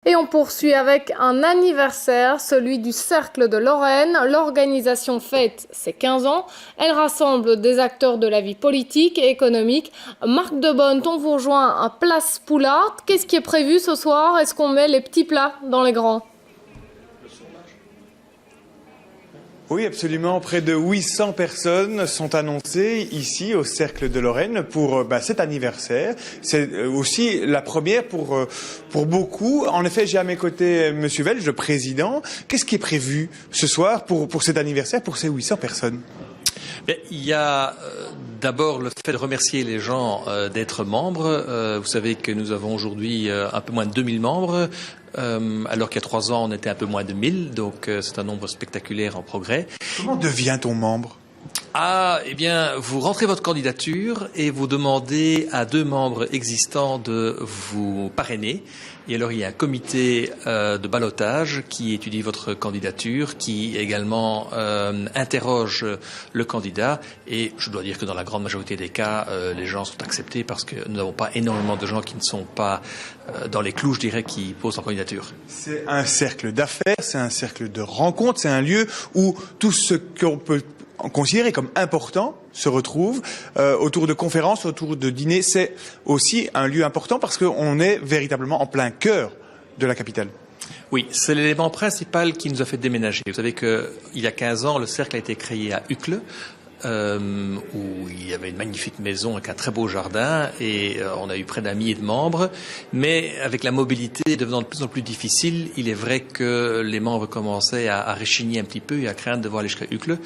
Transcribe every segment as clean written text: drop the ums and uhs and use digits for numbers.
Et on poursuit avec un anniversaire, celui du Cercle de Lorraine. L'organisation fête ses 15 ans. Elle rassemble des acteurs de la vie politique et économique. Marc Debonne, on vous rejoint à Place Poulard. Qu'est-ce qui est prévu ce soir? Est-ce qu'on met les petits plats dans les grands? Oui, absolument. Près de 800 personnes sont annoncées ici au Cercle de Lorraine pour cet anniversaire. C'est aussi la première pour beaucoup. En effet, j'ai à mes côtés Monsieur Welch, le président. Qu'est-ce qui est prévu ce soir pour cet anniversaire, pour ces 800 personnes? Il y a d'abord le fait de remercier les gens d'être membres. Vous savez que nous avons aujourd'hui un peu moins de 2000 membres, alors qu'il y a 3 ans on était un peu moins de 1000, donc c'est un nombre spectaculaire en progrès. Comment devient-on membre? Eh bien, vous rentrez votre candidature et vous demandez à 2 membres existants de vous parrainer. Et alors, il y a un comité de ballotage qui étudie votre candidature, qui également interroge le candidat. Et je dois dire que dans la grande majorité des cas, les gens sont acceptés parce que nous n'avons pas énormément de gens qui ne sont pas dans les clous, je dirais, qui posent leur candidature. C'est un cercle d'affaires, c'est un cercle de rencontres, c'est un lieu où tout ce qu'on peut considéré comme important se retrouve autour de conférences, autour de dîners. C'est aussi un lieu important parce qu'on est véritablement en plein cœur de la capitale. Oui, c'est l'élément principal qui nous a fait déménager. Vous savez qu'il y a 15 ans, le cercle a été créé à Uccle, où il y avait une magnifique maison avec un très beau jardin et on a eu près d'un millier de membres. Mais avec la mobilité devenant de plus en plus difficile, il est vrai que les membres commençaient à réchigner un petit peu et à craindre de devoir aller jusqu'à Uccle.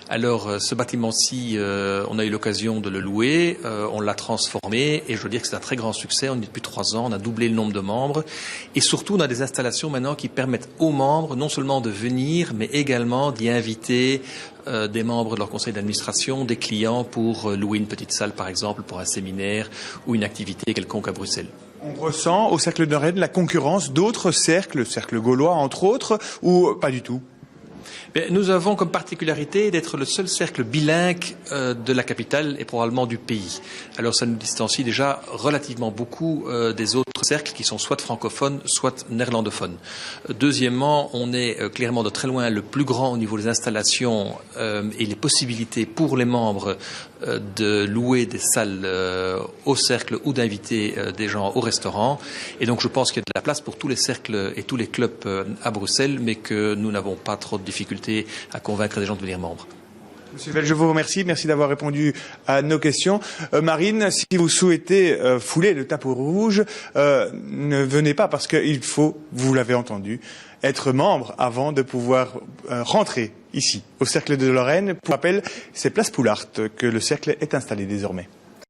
Alors ce bâtiment-ci, on a eu l'occasion de le louer, on l'a transformé et je veux dire que c'est un très grand succès. On y est depuis 3 ans, on a doublé le nombre de membres et surtout on a des installations maintenant qui permettent aux membres non seulement de venir mais également d'y inviter des membres de leur conseil d'administration, des clients pour louer une petite salle par exemple pour un séminaire ou une activité quelconque à Bruxelles. On ressent au Cercle de Lorraine la concurrence d'autres cercles, le cercle gaulois entre autres, ou pas du tout? Nous avons comme particularité d'être le seul cercle bilingue de la capitale et probablement du pays. Alors ça nous distancie déjà relativement beaucoup des autres cercles qui sont soit francophones, soit néerlandophones. Deuxièmement, on est clairement de très loin le plus grand au niveau des installations et les possibilités pour les membres de louer des salles au cercle ou d'inviter des gens au restaurant. Et donc je pense qu'il y a de la place pour tous les cercles et tous les clubs à Bruxelles, mais que nous n'avons pas trop de difficultés à convaincre des gens de devenir membres. Monsieur Welch, je vous remercie. Merci d'avoir répondu à nos questions. Marine, si vous souhaitez fouler le tapis rouge, ne venez pas parce qu'il faut, vous l'avez entendu, être membre avant de pouvoir rentrer ici, au Cercle de Lorraine. Pour rappel, c'est Place Poulard que le cercle est installé désormais.